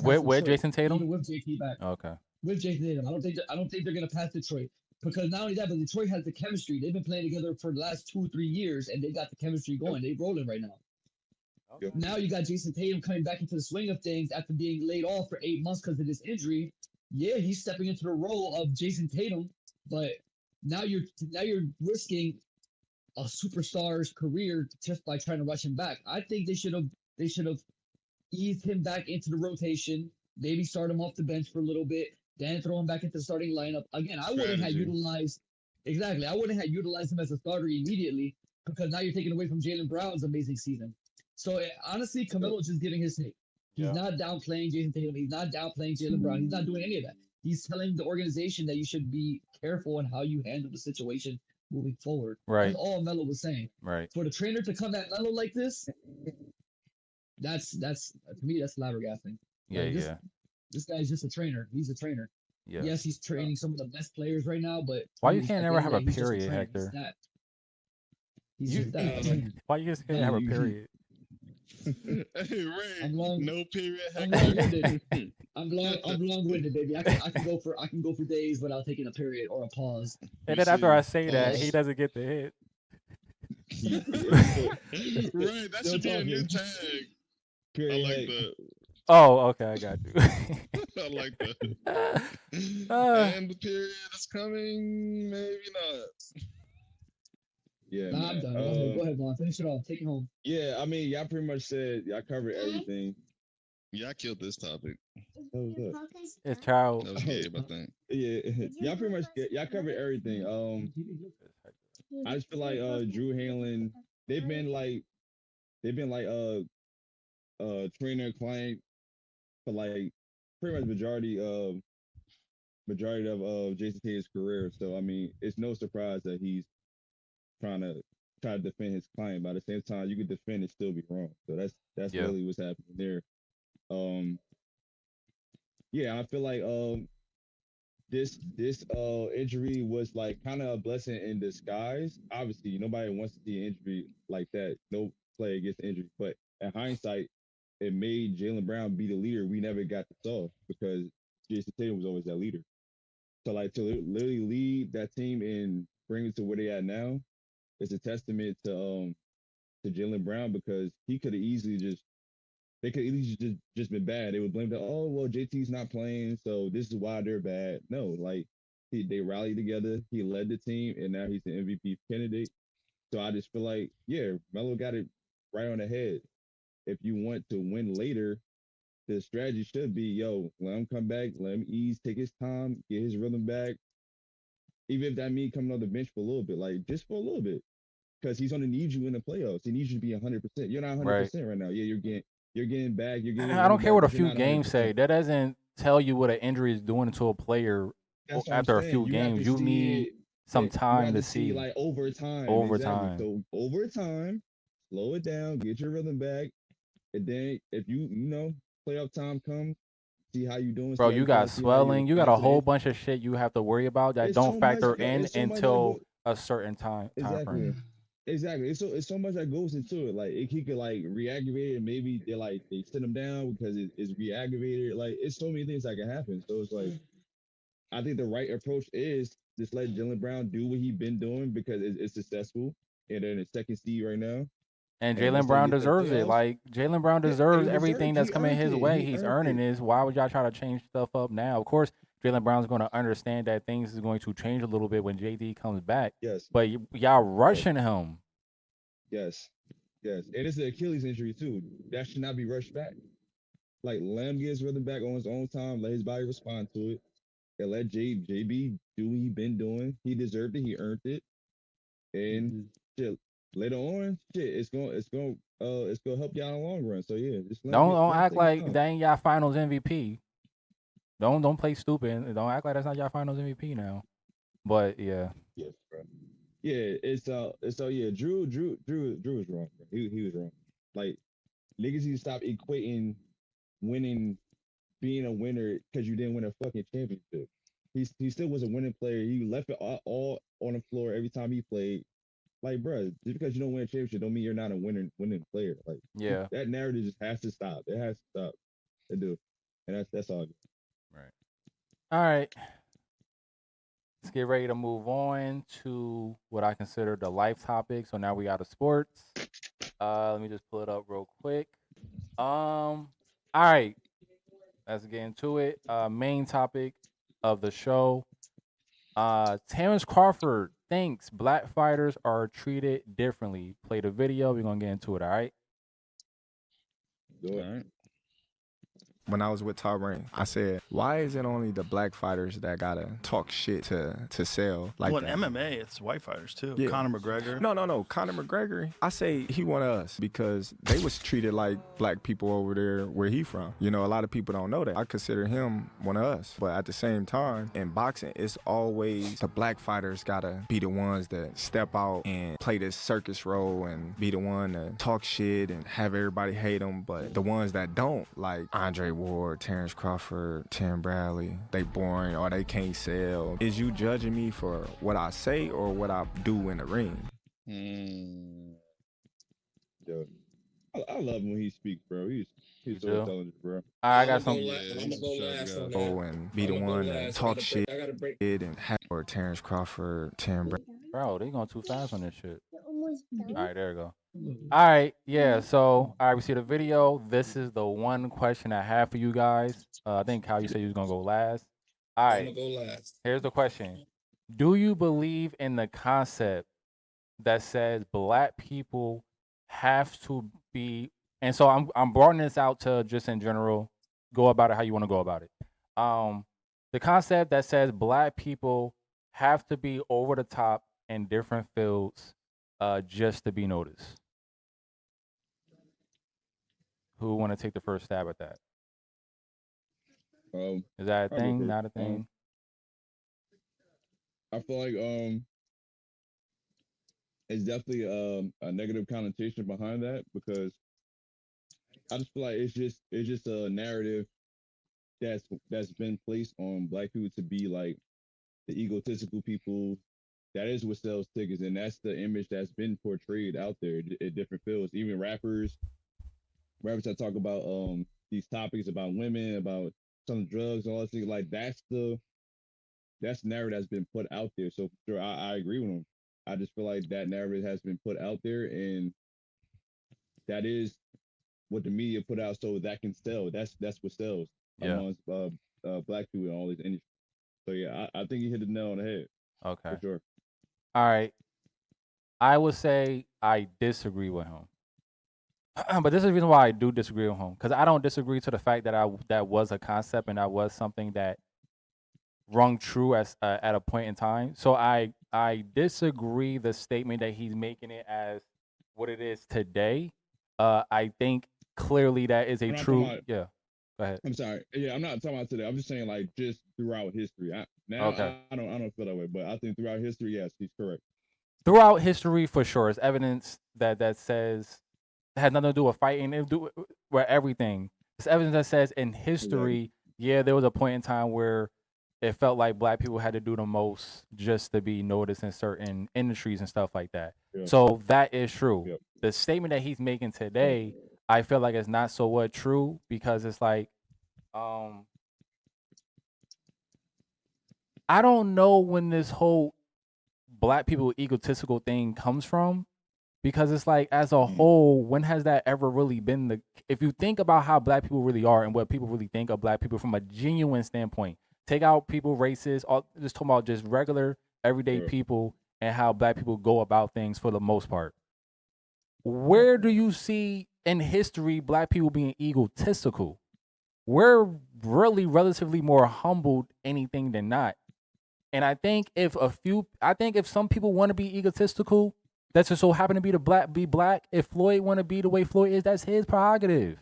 Where Jason Tatum? Even with JT back. Okay. With Jason Tatum, I don't think they're gonna pass Detroit, because not only that, but Detroit has the chemistry. They've been playing together for the last 2 or 3 years, and they got the chemistry going. They're rolling right now. Okay. Now you got Jason Tatum coming back into the swing of things after being laid off for 8 months because of this injury. Yeah, he's stepping into the role of Jason Tatum. But now you're risking a superstar's career just by trying to rush him back. I think they should have eased him back into the rotation, maybe start him off the bench for a little bit, then throw him back into the starting lineup. Again, I wouldn't have utilized him as a starter immediately because now you're taking away from Jaylen Brown's amazing season. So honestly, Carmelo is just giving his take. He's not downplaying Jason Tatum. He's not downplaying Jaylen Brown. He's not doing any of that. He's telling the organization that you should be careful on how you handle the situation moving forward. Right. That's all Melo was saying. Right. For the trainer to come at Melo like this, that's to me that's flabbergasting. Yeah, like, this guy's just a trainer. He's a trainer. Yeah. Yes, he's training some of the best players right now, but why you can't never have a period, Hector? He's just that. Why you just can't have a period? Hey Ray, no period. I'm long-winded. I'm long-winded, baby. I can go for days without taking a period or a pause. And then after I say that, he doesn't get the hit. Right, that should be a new tag. Period. I like that. Oh, okay, I got you. I like that. And the period is coming. Maybe not. Yeah, nah, I'm done. Go ahead, Vaughn. Finish it off. Take it home. Yeah, I mean, y'all pretty much said y'all covered everything. Yeah, I killed this topic. It's child. That was Gabe, I think. Yeah, y'all pretty much y'all covered everything. I just feel like Drew Hanlon, they've been like trainer client for like pretty much majority of Jason Tatum's career. So I mean, it's no surprise that he's try to defend his client, but at the same time you could defend and still be wrong. So that's really what's happening there. Yeah, I feel like this injury was like kind of a blessing in disguise. Obviously, nobody wants to see an injury like that. No player gets injured, but in hindsight, it made Jaylen Brown be the leader we never got to saw because Jason Tatum was always that leader. So like to literally lead that team and bring it to where they at now, it's a testament to Jaylen Brown because they could have easily just been bad. They would blame that, oh well, JT's not playing, so this is why they're bad. No, like they rallied together, he led the team, and now he's an MVP candidate. So I just feel like, yeah, Melo got it right on the head. If you want to win later, the strategy should be, yo, let him come back, let him ease, take his time, get his rhythm back. Even if that means coming on the bench for a little bit, like just for a little bit. Because he's gonna need you in the playoffs. He needs you to be 100%. You're not 100% right now. Yeah, you're getting back. You're getting. I don't care what a few games say. That doesn't tell you what an injury is doing to a player after a few games. You need some time to see. Like over time. Exactly. So over time, slow it down, get your rhythm back, and then if you playoff time comes, see how you doing. Bro, you got swelling. You got a whole bunch of shit you have to worry about that don't factor in until a certain time frame. Exactly. It's so much that goes into it. Like he could like re-aggravate it. Maybe they sit him down because it's re-aggravated. Like it's so many things that can happen. So it's like I think the right approach is just let Jaylen Brown do what he's been doing because it's successful and they're in the second seed right now. And Jaylen Brown deserves it. Like Jaylen Brown deserves everything that's coming his way. He's earning this. Why would y'all try to change stuff up now? Of course, Jaylen Brown's going to understand that things is going to change a little bit when JD comes back. Yes. But y'all rushing him. Yes. And it's an Achilles injury too. That should not be rushed back. Like let him get his rhythm back on his own time. Let his body respond to it. And let JB do what he's been doing. He deserved it. He earned it. And shit, later on, it's gonna help y'all in the long run. So yeah, don't act like that ain't y'all finals MVP. Don't play stupid. Don't act like that's not y'all finals MVP now. But yeah. Yes, bro. Yeah, it's yeah. Drew was wrong. Bro. He was wrong. Like niggas need to stop equating winning, being a winner because you didn't win a fucking championship. He still was a winning player. He left it all on the floor every time he played. Like, bro, just because you don't win a championship don't mean you're not a winning player. Like, yeah, that narrative just has to stop. It has to stop. It do, and that's all. Right. All right. Let's get ready to move on to what I consider the life topic. So now we out of sports. Let me just pull it up real quick. All right. Let's get into it. Main topic of the show. Terrence Crawford thinks black fighters are treated differently. Play the video. We're gonna get into it. All right. Go All ahead. right. When I was with Tyrone, I said, why is it only the black fighters that gotta talk shit to sell like well, that? in MMA, it's white fighters too. Yeah. Conor McGregor. No. Conor McGregor, I say he one of us because they was treated like black people over there where he from. You know, a lot of people don't know that. I consider him one of us. But at the same time, in boxing, it's always the black fighters gotta be the ones that step out and play this circus role and be the one to talk shit and have everybody hate them. But the ones that don't, like Andre Ward, Terrence Crawford, Tim Bradley, they boring or they can't sell. Is you judging me for what I say or what I do in the ring? Yo, I love him when he speaks, bro. He's so do? intelligent, bro. I got I'm some. gonna go last on that. Oh, and be the I'ma go one last. that I talk gotta shit break- I gotta break. and have or Terrence Crawford, Tim Bradley. Bro, they going too fast on this shit. All right, there we go. All right, yeah. So, all right, we see the video. This is the one question I have for you guys. I think Kyle, you said you was gonna go last. All I'm right, gonna go last. here's the question: do you believe in the concept that says black people have to be? And so I'm broadening this out to just in general. Go about it how you want to go about it. The concept that says black people have to be over the top in different fields, just to be noticed. Who want to take the first stab at that? Is that a I'll go thing? first. Not a thing? I feel like it's definitely a negative connotation behind that because I just feel like it's just a narrative that's been placed on black people to be like the egotistical people. That is what sells tickets, and that's the image that's been portrayed out there at different fields. Even rappers that talk about these topics about women, about some drugs, all those things, like that's the narrative that's been put out there. So for sure, I agree with him. I just feel like that narrative has been put out there, and that is what the media put out, so that can sell. That's what sells amongst black people in all these industries. So yeah, I think you hit the nail on the head. Okay. For sure. All right. I would say I disagree with him. But this is the reason why I do disagree with him. Because I don't disagree to the fact that that was a concept and that was something that rung true as at a point in time. So I disagree the statement that he's making it as what it is today. I think clearly that is a true. Yeah. Go ahead. I'm sorry. Yeah, I'm not talking about today. I'm just saying like just throughout history. I don't feel that way, but I think throughout history, yes, he's correct. Throughout history, for sure, it's evidence that says it has nothing to do with fighting. It do with everything. It's evidence that says in history, yeah, there was a point in time where it felt like black people had to do the most just to be noticed in certain industries and stuff like that. Yeah. So that is true. Yep. The statement that he's making today, I feel like it's not so true because it's like, I don't know when this whole black people egotistical thing comes from, because it's like as a whole, when has that ever really been if you think about how black people really are and what people really think of black people from a genuine standpoint, take out people, races, just talking about just regular everyday people and how black people go about things for the most part. Where do you see in history black people being egotistical? We're really relatively more humbled anything than not. And I think if some people want to be egotistical, that's just so happen to be black. If Floyd want to be the way Floyd is, that's his prerogative.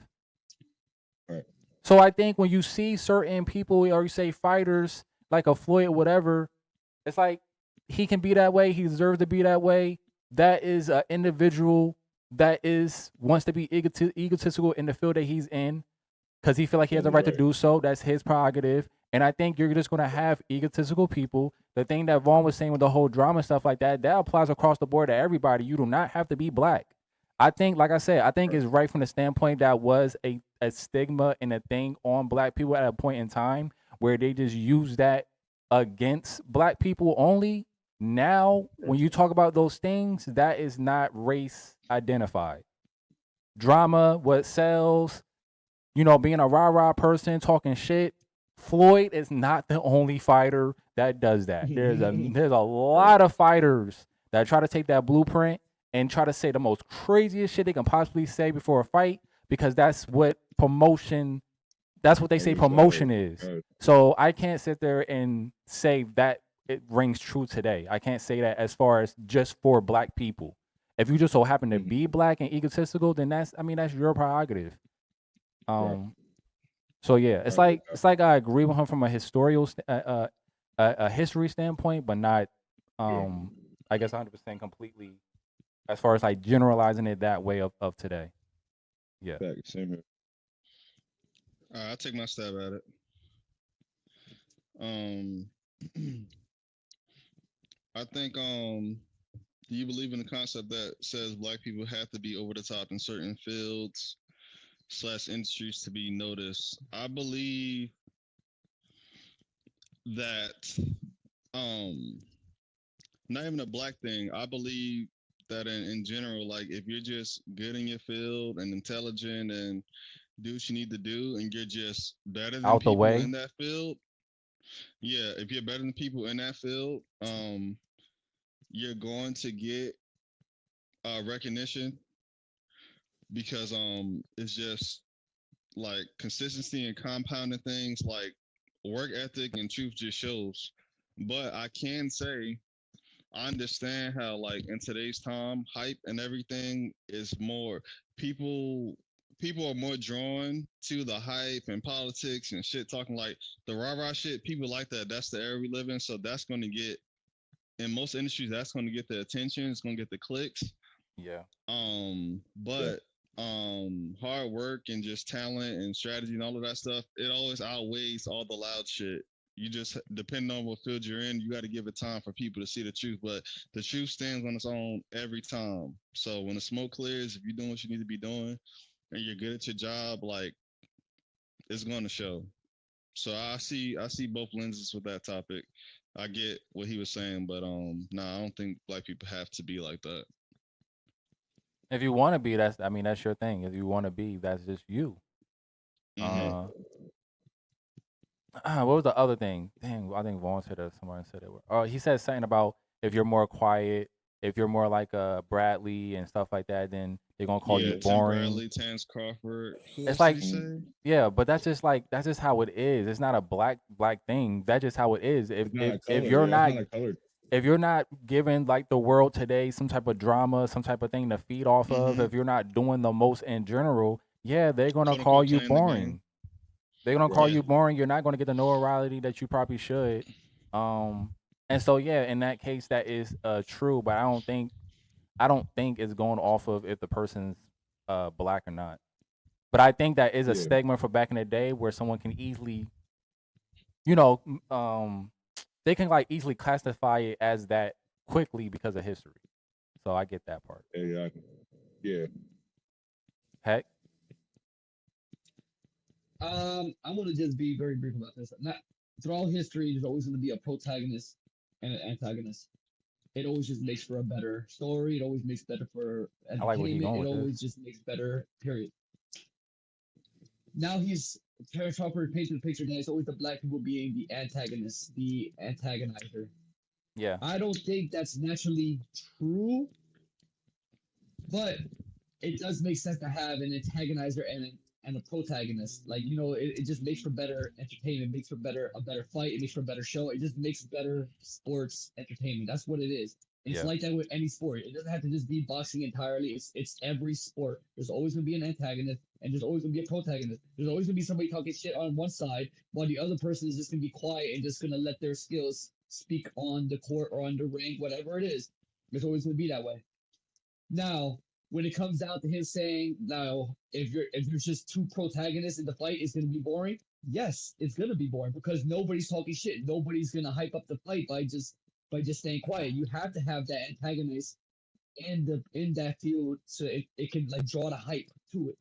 Right. So I think when you see certain people or you say fighters like a Floyd or whatever, it's like he can be that way. He deserves to be that way. That is an individual that wants to be egotistical in the field that he's in because he feel like he has the right to do so. That's his prerogative. And I think you're just going to have egotistical people. The thing that Vaughn was saying with the whole drama stuff like that applies across the board to everybody. You do not have to be black. I think, like I said, it's right from the standpoint that was a stigma and a thing on black people at a point in time where they just use that against black people only. Now, when you talk about those things, that is not race identified. Drama, what sells, being a rah-rah person, talking shit, Floyd is not the only fighter that does that. There's a lot of fighters that try to take that blueprint and try to say the most craziest shit they can possibly say before a fight because that's what promotion. That's what they say promotion is. So I can't sit there and say that it rings true today. I can't say that as far as just for black people. If you just so happen to be black and egotistical, then that's your prerogative. So yeah, it's like I agree with him from a historical a history standpoint, but not I guess 100% completely as far as like generalizing it that way of today. Yeah. Same here. I'll take my stab at it. I think do you believe in the concept that says black people have to be over the top in certain fields / industries to be noticed? I believe that not even a black thing. I believe that in general, like if you're just good in your field and intelligent and do what you need to do and you're just better than Out the people way. in that field, yeah, if you're better than people in that field, you're going to get recognition because it's just like consistency and compounding things like work ethic and truth just shows. But I can say I understand how like in today's time, hype and everything is more people are more drawn to the hype and politics and shit talking like the rah-rah shit. People like that. That's the era we live in. So that's gonna get in most industries, that's gonna get the attention, it's gonna get the clicks. Yeah. But hard work and just talent and strategy and all of that stuff, it always outweighs all the loud shit. You just depending on what field you're in, you got to give it time for people to see the truth. But the truth stands on its own every time. So when the smoke clears, if you're doing what you need to be doing and you're good at your job, like it's gonna show. So I see both lenses with that topic. I get what he was saying, but I don't think black people have to be like that. If you want to be, that's your thing. If you want to be, that's just you. Mhm. What was the other thing? Dang, I think Vaughn said it. Somebody said it. Oh, he said something about if you're more quiet, if you're more like Bradley and stuff like that, then they're gonna call you Yeah, Tim boring. Bradley, Terrence Crawford. Who It's else did like, he say? yeah, but that's just how it is. It's not a black thing. That's just how it is. If It's not if a if color. you're Yeah, not it's not a color. if you're not giving like the world today some type of drama, some type of thing to feed off of, if you're not doing the most in general, yeah, they're gonna Quote call unquote you playing the game. boring. They're gonna call you boring. You're not gonna get the notoriety that you probably should. And so yeah, in that case, that is true. But I don't think it's going off of if the person's black or not. But I think that is a stigma for back in the day where someone can easily, you know, they can like easily classify it as that quickly because of history. So I get that part. Exactly. Yeah. Heck. I'm gonna just be very brief about this. Not throughout history, there's always gonna be a protagonist and an antagonist. It always just makes for a better story. It always makes better for I like where he's entertainment. going It with always this. just makes better. Period. Now Terrence Crawford paints the picture that it's always the black people being the antagonist, the antagonizer. Yeah. I don't think that's naturally true, but it does make sense to have an antagonizer and a protagonist. Like, it just makes for better entertainment, makes for a better fight, it makes for a better show. It just makes better sports entertainment. That's what it is. And it's like that with any sport. It doesn't have to just be boxing entirely. It's every sport. There's always gonna be an antagonist and there's always gonna be a protagonist. There's always gonna be somebody talking shit on one side while the other person is just gonna be quiet and just gonna let their skills speak on the court or on the ring, whatever it is. It's always gonna be that way. Now, when it comes down to him saying, now, if there's just two protagonists in the fight, it's gonna be boring. Yes, it's gonna be boring because nobody's talking shit. Nobody's gonna hype up the fight by just staying quiet. You have to have that antagonist in that field so it can like draw the hype to it.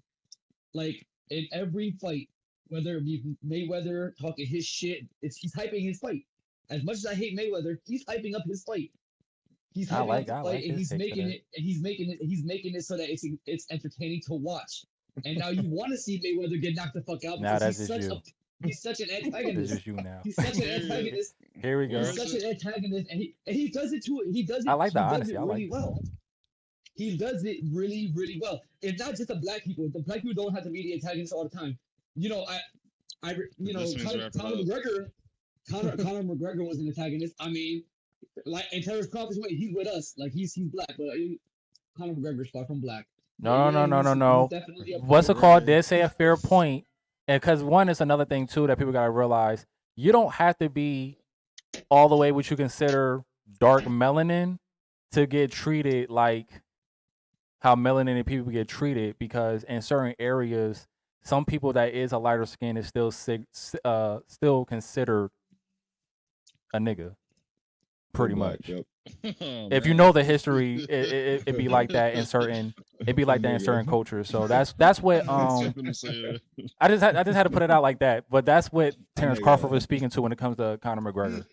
Like in every fight, whether it be Mayweather talking his shit, he's hyping his fight. As much as I hate Mayweather, he's hyping up his fight. He's hyping up the fight, and he's making it so that it's entertaining to watch. And now you want to see Mayweather get knocked the fuck out Now because that's just you. He's such an It's antagonist. just you now. He's such an antagonist. Here we go. He's such an antagonist, and he does it too. He does it. I like the he does honesty. it I like really well. He does it really, really well. It's not just the black people. The black people don't have to be the antagonists all the time. You know, Conor McGregor. Conor McGregor was an antagonist. I mean, like, and Terrence Crawford's way, he's with us. Like, he's black, but Conor McGregor's far from black. No. He's definitely a What's it called? Did say a fair point, and because one is another thing too that people gotta realize. You don't have to be all the way what you consider dark melanin to get treated like how melanated people get treated, because in certain areas, some people that is a lighter skin is still considered a nigga, pretty much. Yep. If you know the history, it be like that in certain cultures. So that's what I just had to put it out like that. But that's what Terrence Crawford was speaking to when it comes to Conor McGregor.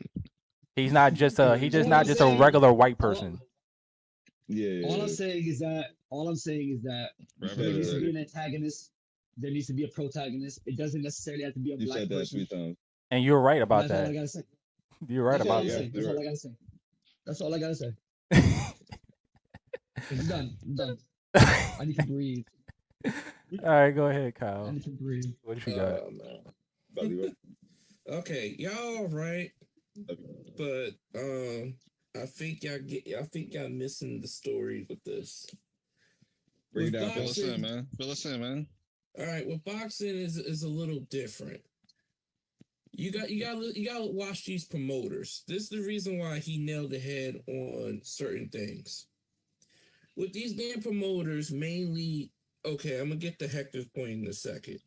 He's not just a regular white person. Yeah. All I'm saying is that there needs to be an antagonist. There needs to be a protagonist. It doesn't necessarily have to be a black person. You said that 3 times. And you're right about That's that. all I gotta say. You're right about that. That's all I gotta say. That's all I gotta say. I'm done. I need to breathe. All right, go ahead, Kyle. I need to breathe. What you got? Okay, y'all right, but I think y'all missing the story with this. Bring it down. Fill us in, man. All right, well, boxing is a little different. You gotta watch these promoters. This is the reason why he nailed the head on certain things. With these damn promoters, mainly, okay, I'm gonna get to Hector's point in a second.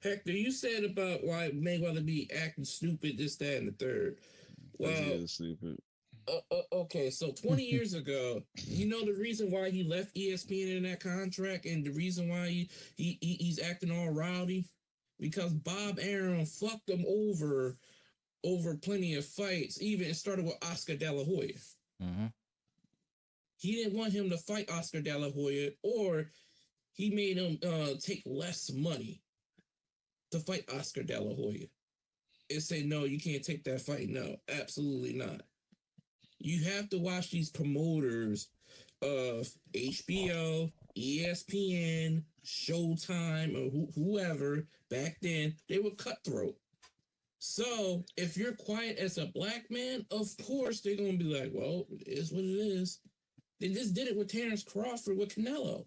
Hector, you said about why Mayweather be acting stupid, this, that, and the third. Well, stupid. Okay, so 20 years ago, you know the reason why he left ESPN in that contract, and the reason why he's acting all rowdy? Because Bob Arum fucked him over plenty of fights. Even it started with Oscar De La Hoya. Mm-hmm. He didn't want him to fight Oscar De La Hoya, or he made him take less money to fight Oscar De La Hoya. And say, no, you can't take that fight. No, absolutely not. You have to watch these promoters of HBO, ESPN, Showtime, or whoever back then. They were cutthroat. So if you're quiet as a black man, of course they're gonna be like, well, it is what it is. They just did it with Terrence Crawford with Canelo.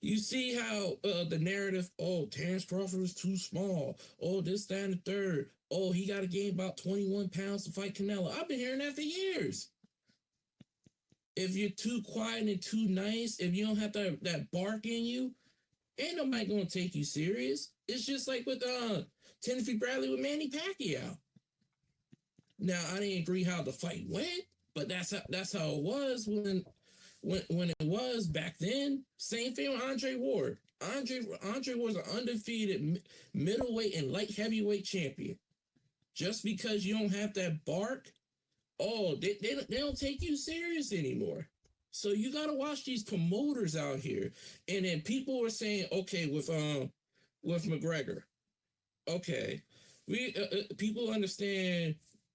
You see how the narrative, oh, Terrence Crawford was too small. Oh, this, that, and the third. Oh, he got to gain about 21 pounds to fight Canelo. I've been hearing that for years. If you're too quiet and too nice, if you don't have that bark in you, ain't nobody going to take you serious. It's just like with Timothy Bradley with Manny Pacquiao. Now, I didn't agree how the fight went, but that's how it was when it was back then. Same thing with Andre Ward. Andre was an undefeated middleweight and light heavyweight champion. Just because you don't have that bark, they don't take you serious anymore. So you got to watch these promoters out here. And then people were saying, okay, with McGregor, okay, we people understand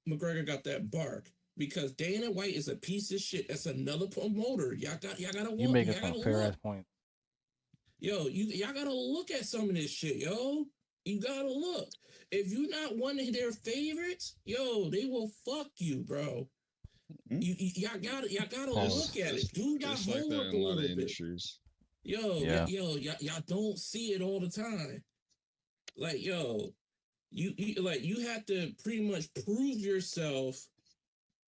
McGregor got that bark. Because Dana White is a piece of shit. That's another promoter. Y'all gotta You making some fair ass points. Yo, y'all gotta look at some of this shit, yo. You gotta look. If you're not one of their favorites, yo, they will fuck you, bro. Y'all gotta look at it. Do y'all homework a little bit. Y'all don't see it all the time. Like, yo, you have to pretty much prove yourself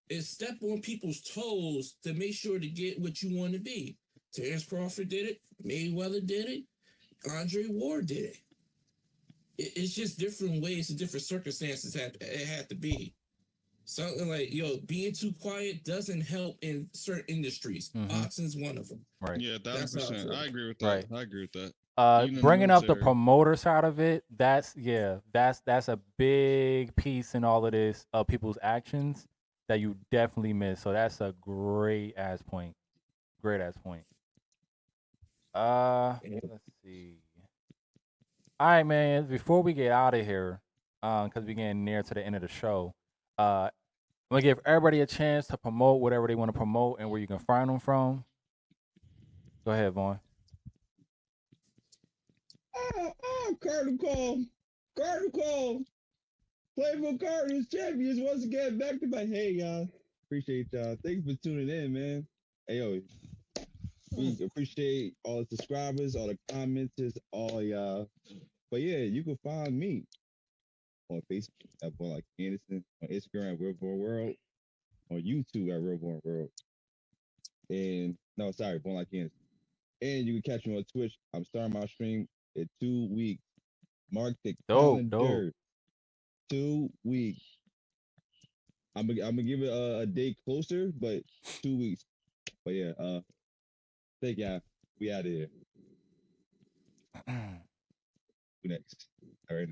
and step on people's toes to make sure to get what you want to be. Terrence Crawford did it. Mayweather did it. Andre Ward did it. It's just different ways and different circumstances it had to be. Something like, being too quiet doesn't help in certain industries. Mm-hmm. Boxing's one of them. Right. Yeah, 1,000%. I agree with that. Right. I agree with that. Bringing up the promoter side of it, that's a big piece in all of this of people's actions that you definitely miss. So that's a great ass point. Let's see. All right, man. Before we get out of here, because we're getting near to the end of the show. I'm gonna give everybody a chance to promote whatever they want to promote and where you can find them from. Go ahead, Vaughn. Cardinal call. Cardinal call. Playboy Cardinals champions once again. Back to back. Hey, y'all. Appreciate y'all. Thanks for tuning in, man. Hey, yo. We appreciate all the subscribers, all the commenters, all y'all. But yeah, you can find me on Facebook at Born Like Anderson, on Instagram at Real Born World, on YouTube at Real Born World. And no, sorry, Born Like Anderson. And you can catch me on Twitch. I'm starting my stream in 2 weeks. Mark the calendar. 2 weeks. I'm gonna give it a day closer, but 2 weeks. But yeah, thank y'all. We out of here. Who next? All right.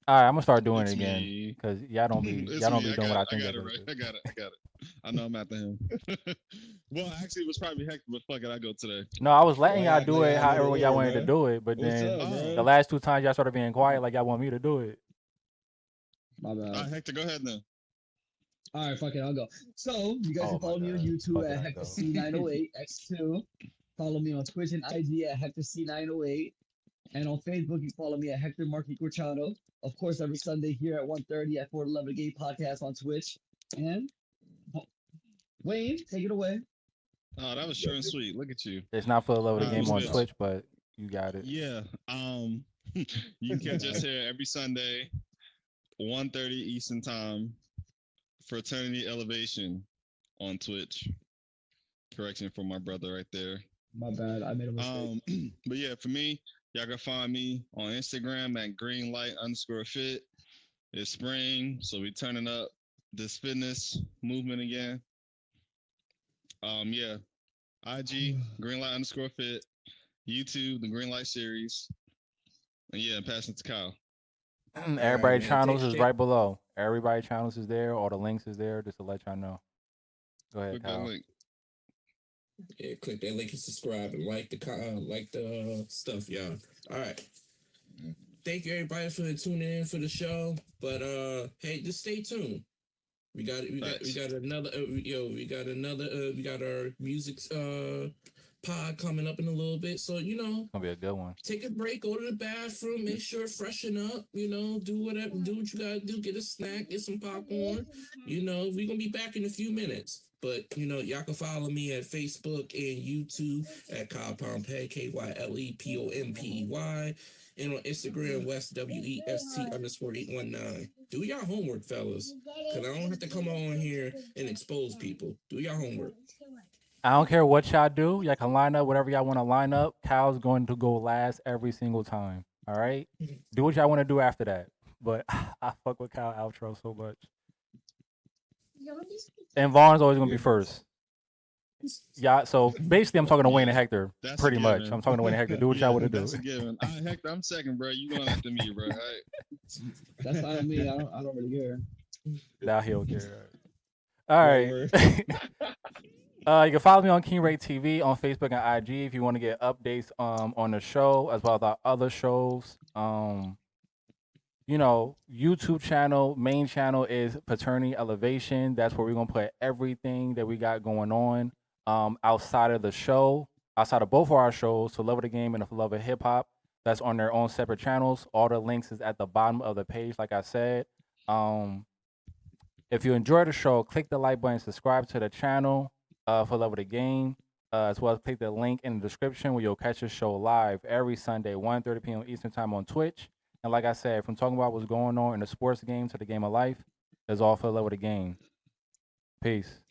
All right, I'm gonna start doing It's it again me. because y'all don't be It's y'all don't me. be doing what I I think. got it right. I got it. I know I'm after him. Well, actually, it was probably Hector, but fuck it, I go today. No, I was letting y'all Like, do it I however know the y'all word, wanted to bro. do it, but What's then up, bro? the last 2 times y'all started being quiet like y'all want me to do it. My bad. All right, Hector, go ahead then. All right, fuck it, I'll go. So you guys Oh can follow my me on God. YouTube Fuck it, at I Hector go. C908 X2. Follow me on Twitch and IG at Hector C908. And on Facebook, you follow me at Hector Marky Corchado. Of course, every Sunday here at 1:30 at 411 Game Podcast on Twitch. And Wayne, take it away. Oh, that was short and sweet. Look at you. It's not for the love of the All right, game on Twitch. Twitch, but you got it. Yeah. You can catch us here every Sunday, 1:30 Eastern Time. Fraternity Elevation on Twitch. Correction for my brother right there. My bad, I made a mistake. But yeah, for me, y'all can find me on Instagram at greenlight_fit. It's spring, so we turning up this fitness movement again. Yeah, IG greenlight_fit, YouTube the Greenlight series, and yeah, passing to Kyle. Everybody man, channels take is care. right below. Everybody channels is there. All the links is there, just to let y'all know. Go ahead, Click that Kyle. link. Yeah, click that link and subscribe and like the stuff, y'all. All right. Thank you everybody for tuning in for the show. But hey, just stay tuned. We got another we got our music pod coming up in a little bit. So It's gonna be a good one. take a break, go to the bathroom, make sure freshen up, do whatever, do what you gotta do, get a snack, get some popcorn. We're gonna be back in a few minutes. But y'all can follow me at Facebook and YouTube at Kyle Pompey, KYLEPOMPEY, and on Instagram WEST_819. Do your homework, fellas. Cause I don't have to come on here and expose people. Do your homework. I don't care what y'all do. Y'all can line up whatever y'all want to line up. Kyle's going to go last every single time. All right? Do what y'all want to do after that. But I fuck with Kyle outro so much. And Vaughn's always going to be first. Yeah, so basically I'm talking to Wayne and Hector That's pretty a much. given. I'm talking to Wayne and Hector. Do what y'all want to do. That's a given. All right, Hector, I'm second, bro. You going after me, bro. All right. That's fine with me. I don't really care. Now he'll care. All right. You can follow me on King Ray TV on Facebook and IG if you want to get updates on the show as well as our other shows. YouTube channel, main channel is Paternity Elevation. That's where we're gonna put everything that we got going on outside of the show, outside of both of our shows. So Love of the Game and Love of Hip Hop. That's on their own separate channels. All the links is at the bottom of the page, like I said. If you enjoy the show, click the like button, subscribe to the channel for Love of the Game, as well as click the link in the description where you'll catch the show live every Sunday, 1:30 p.m. Eastern Time on Twitch. And like I said, from talking about what's going on in the sports game to the game of life, it's all for the Love of the Game. Peace.